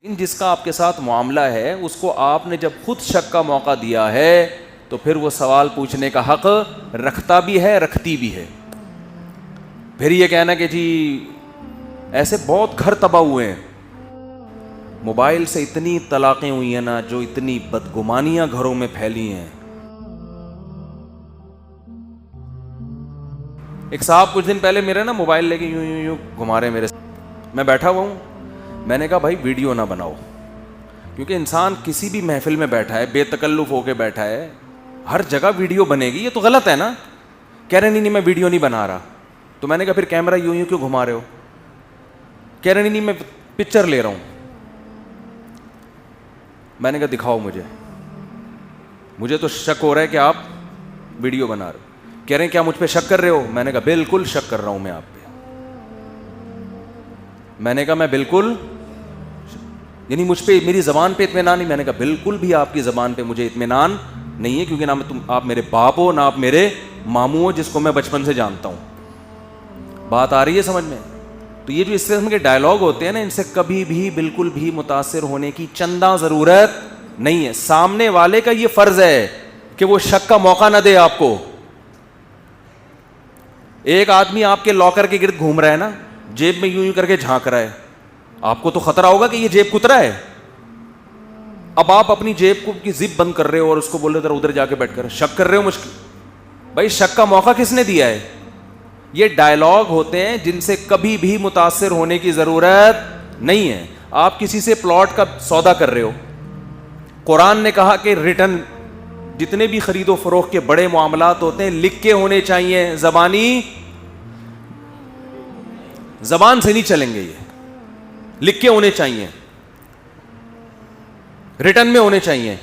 جس کا آپ کے ساتھ معاملہ ہے اس کو آپ نے جب خود شک کا موقع دیا ہے تو پھر وہ سوال پوچھنے کا حق رکھتا بھی ہے, رکھتی بھی ہے. پھر یہ کہنا کہ جی ایسے بہت گھر تباہ ہوئے ہیں, موبائل سے اتنی طلاقیں ہوئی ہیں نا, جو اتنی بدگمانیاں گھروں میں پھیلی ہیں. ایک صاحب کچھ دن پہلے میرے نا موبائل لے کے یوں یوں یوں گھما رہے میرے, میں بیٹھا ہوا ہوں. میں نے کہا بھائی ویڈیو نہ بناؤ, کیونکہ انسان کسی بھی محفل میں بیٹھا ہے, بے تکلف ہو کے بیٹھا ہے, ہر جگہ ویڈیو بنے گی, یہ تو غلط ہے نا. کہہ رہے نہیں میں ویڈیو نہیں بنا رہا. تو میں نے کہا پھر کیمرہ یوں یوں کیوں گھما رہے ہو؟ کہہ رہے نہیں میں پکچر لے رہا ہوں. میں نے کہا دکھاؤ مجھے تو شک ہو رہا ہے کہ آپ ویڈیو بنا رہے ہو. کہہ رہے ہیں کیا مجھ پہ شک کر رہے ہو؟ میں نے کہا بالکل شک کر رہا ہوں میں آپ پہ. میں نے کہا میں بالکل, یعنی مجھ پہ میری زبان پہ اطمینان نہیں. میں نے کہا بالکل بھی آپ کی زبان پہ مجھے اطمینان نہیں ہے, کیونکہ نہ آپ میرے باپ ہو, نہ آپ میرے ماموں ہو جس کو میں بچپن سے جانتا ہوں. بات آ رہی ہے سمجھ میں؟ تو یہ جو اس قسم کے ڈائلاگ ہوتے ہیں نا, ان سے کبھی بھی بالکل بھی متاثر ہونے کی چندہ ضرورت نہیں ہے. سامنے والے کا یہ فرض ہے کہ وہ شک کا موقع نہ دے آپ کو. ایک آدمی آپ کے لاکر کے گرد گھوم رہا ہے نا, جیب میں یوں یوں کر کے جھانک رہا ہے, آپ کو تو خطرہ ہوگا کہ یہ جیب کترا ہے. اب آپ اپنی جیب کو کی زپ بند کر رہے ہو اور اس کو بول رہے ادھر جا کے بیٹھ کر شک کر رہے ہو مشکل. بھائی شک کا موقع کس نے دیا ہے؟ یہ ڈائلاگ ہوتے ہیں جن سے کبھی بھی متاثر ہونے کی ضرورت نہیں ہے. آپ کسی سے پلاٹ کا سودا کر رہے ہو, قرآن نے کہا کہ ریٹرن جتنے بھی خرید و فروخت کے بڑے معاملات ہوتے ہیں لکھ کے ہونے چاہیے. زبان سے نہیں چلیں گے, یہ لکھ کے ہونے چاہیے, ریٹن میں ہونے چاہیے.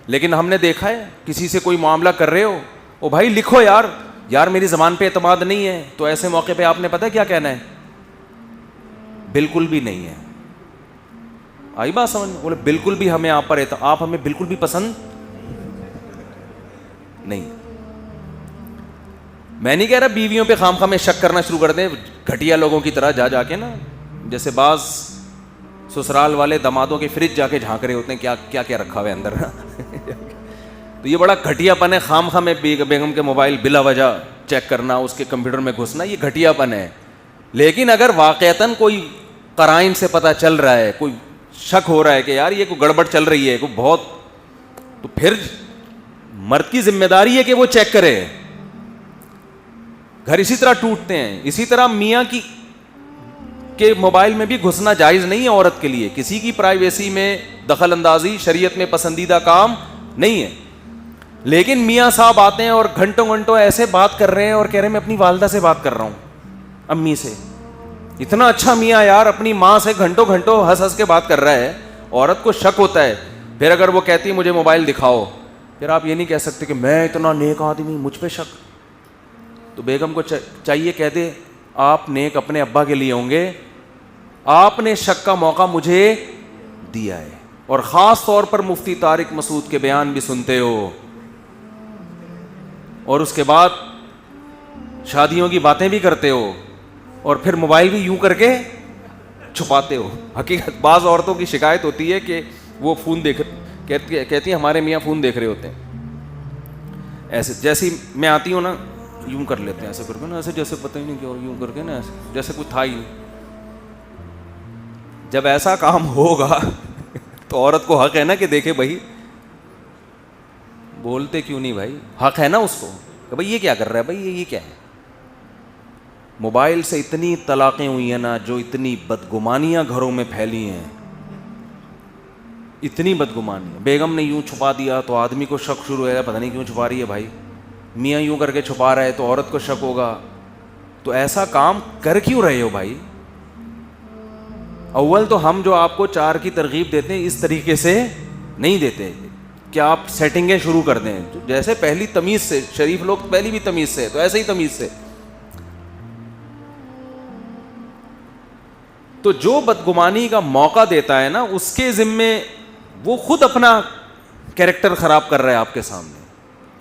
لیکن ہم نے دیکھا ہے کسی سے کوئی معاملہ کر رہے ہو, او بھائی لکھو یار میری زبان پہ اعتماد نہیں ہے. تو ایسے موقع پہ آپ نے پتہ کیا کہنا ہے؟ بالکل بھی نہیں ہے. آئی بات سمجھ میں؟ بولے بالکل بھی ہمیں آپ پر آپ ہمیں بالکل بھی پسند نہیں. میں نہیں کہہ رہا بیویوں پہ خام خواہ میں شک کرنا شروع کر دیں گھٹیا لوگوں کی طرح, جا کے نا, جیسے بعض سسرال والے دمادوں کے فریج جا کے جھانک رہے ہوتے ہیں کیا کیا رکھا ہوا ہے اندر. تو یہ بڑا گھٹیا پن ہے. خام خواہ میں بیگم کے موبائل بلا وجہ چیک کرنا, اس کے کمپیوٹر میں گھسنا, یہ گھٹیا پن ہے. لیکن اگر واقعتاً کوئی قرائن سے پتہ چل رہا ہے, کوئی شک ہو رہا ہے کہ یار یہ کوئی گڑبڑ چل رہی ہے کوئی بہت, تو پھر مرد کی ذمہ داری ہے کہ وہ چیک کرے. گھر اسی طرح ٹوٹتے ہیں. اسی طرح میاں کے موبائل میں بھی گھسنا جائز نہیں ہے عورت کے لیے. کسی کی پرائیویسی میں دخل اندازی شریعت میں پسندیدہ کام نہیں ہے. لیکن میاں صاحب آتے ہیں اور گھنٹوں گھنٹوں ایسے بات کر رہے ہیں اور کہہ رہے ہیں میں اپنی والدہ سے بات کر رہا ہوں, امی سے. اتنا اچھا میاں یار اپنی ماں سے گھنٹوں گھنٹوں ہنس ہنس کے بات کر رہا ہے. عورت کو شک ہوتا ہے. پھر اگر وہ کہتی ہے مجھے موبائل دکھاؤ, پھر آپ یہ نہیں کہہ سکتے کہ میں اتنا نیک آدمی مجھ پہ شک. تو بیگم کو چاہیے کہہ دے آپ نیک اپنے ابا کے لیے ہوں گے, آپ نے شک کا موقع مجھے دیا ہے. اور خاص طور پر مفتی طارق مسعود کے بیان بھی سنتے ہو, اور اس کے بعد شادیوں کی باتیں بھی کرتے ہو, اور پھر موبائل بھی یوں کر کے چھپاتے ہو. حقیقت بعض عورتوں کی شکایت ہوتی ہے کہ وہ فون کہتی ہیں ہمارے میاں فون دیکھ رہے ہوتے ہیں. ایسے جیسے میں آتی ہوں نا یوں کر لیتے ہیں, ایسے کر کے نا, ایسے جیسے پتہ ہی نہیں کیا, یوں کر کے نا ایسے جیسے کچھ تھا ہی نہیں. جب ایسا کام ہوگا تو عورت کو حق ہے نا کہ دیکھے بھائی بولتے کیوں نہیں بھائی, حق ہے نا اس کو کہ بھائی یہ کیا کر رہا ہے, بھائی یہ کیا ہے. موبائل سے اتنی طلاقیں ہوئی ہیں نا, جو اتنی بدگمانیاں گھروں میں پھیلی ہیں, اتنی بدگمانی. بیگم نے یوں چھپا دیا تو آدمی کو شک شروع ہے, پتہ نہیں کیوں چھپا رہی ہے بھائی. میاں یوں کر کے چھپا رہا ہے تو عورت کو شک ہوگا. تو ایسا کام کر کیوں رہے ہو بھائی؟ اول تو ہم جو آپ کو چار کی ترغیب دیتے ہیں اس طریقے سے نہیں دیتے کہ آپ سیٹنگیں شروع کر دیں. جیسے پہلی تمیز سے, شریف لوگ پہلی بھی تمیز سے, تو ایسے ہی تمیز سے. تو جو بدگمانی کا موقع دیتا ہے نا, اس کے ذمے وہ خود اپنا کیریکٹر خراب کر رہا ہے آپ کے سامنے.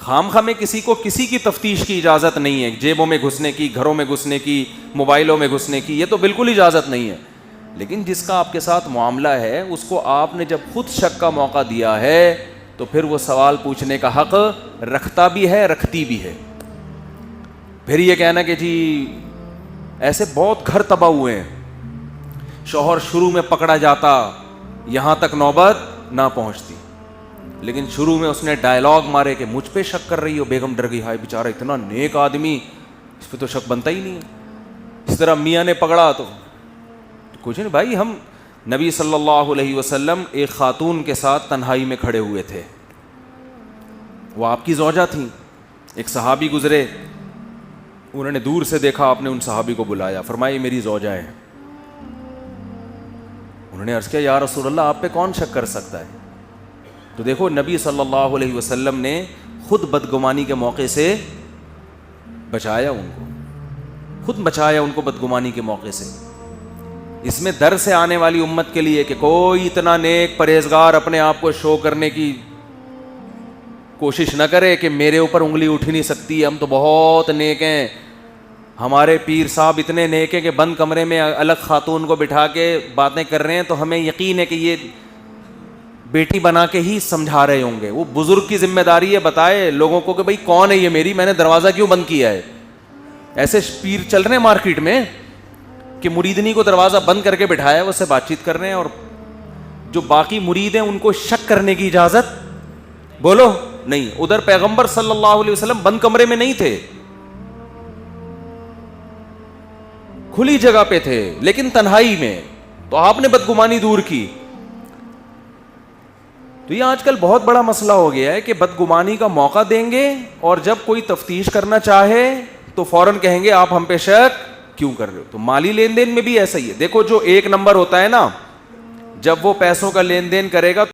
خام خواہ میں کسی کو کسی کی تفتیش کی اجازت نہیں ہے, جیبوں میں گھسنے کی, گھروں میں گھسنے کی, موبائلوں میں گھسنے کی, یہ تو بالکل اجازت نہیں ہے. لیکن جس کا آپ کے ساتھ معاملہ ہے اس کو آپ نے جب خود شک کا موقع دیا ہے تو پھر وہ سوال پوچھنے کا حق رکھتا بھی ہے, رکھتی بھی ہے. پھر یہ کہنا کہ جی ایسے بہت گھر تباہ ہوئے ہیں, شوہر شروع میں پکڑا جاتا یہاں تک نوبت نہ پہنچتی, لیکن شروع میں اس نے ڈائلاگ مارے کہ مجھ پہ شک کر رہی ہو, بیگم ڈر گئی, ہائے بیچارہ اتنا نیک آدمی, اس پہ تو شک بنتا ہی نہیں ہے. اس طرح میاں نے پکڑا تو کچھ نہیں بھائی, ہم نبی صلی اللہ علیہ وسلم ایک خاتون کے ساتھ تنہائی میں کھڑے ہوئے تھے, وہ آپ کی زوجہ تھیں. ایک صحابی گزرے, انہوں نے دور سے دیکھا, آپ نے ان صحابی کو بلایا, فرمایا یہ میری زوجہ ہے. انہوں نے عرض کیا یا رسول اللہ آپ پہ کون شک کر سکتا ہے؟ تو دیکھو نبی صلی اللہ علیہ وسلم نے خود بدگمانی کے موقع سے بچایا ان کو, خود بچایا ان کو بدگمانی کے موقع سے. اس میں در سے آنے والی امت کے لیے کہ کوئی اتنا نیک پرہیزگار اپنے آپ کو شو کرنے کی کوشش نہ کرے کہ میرے اوپر انگلی اٹھ نہیں سکتی, ہم تو بہت نیک ہیں, ہمارے پیر صاحب اتنے نیک ہیں کہ بند کمرے میں الگ خاتون کو بٹھا کے باتیں کر رہے ہیں تو ہمیں یقین ہے کہ یہ بیٹی بنا کے ہی سمجھا رہے ہوں گے. وہ بزرگ کی ذمہ داری ہے بتائے لوگوں کو کہ بھائی کون ہے یہ میری, میں نے دروازہ کیوں بند کیا ہے. ایسے پیر چل رہے ہیں مارکیٹ میں کہ مریدنی کو دروازہ بند کر کے بٹھایا, اس سے بات چیت کر رہے ہیں, اور جو باقی مرید ہیں ان کو شک کرنے کی اجازت بولو نہیں. ادھر پیغمبر صلی اللہ علیہ وسلم بند کمرے میں نہیں تھے, کھلی جگہ پہ تھے لیکن تنہائی میں, تو آپ نے بدگمانی دور کی. تو یہ آج کل بہت بڑا مسئلہ ہو گیا ہے کہ بدگمانی کا موقع دیں گے اور جب کوئی تفتیش کرنا چاہے تو فوراً کہیں گے آپ ہم پہ شک کیوں کر رہے ہو. تو مالی لین دین میں بھی ایسا ہی ہے. دیکھو جو ایک نمبر ہوتا ہے نا, جب وہ پیسوں کا لین دین کرے گا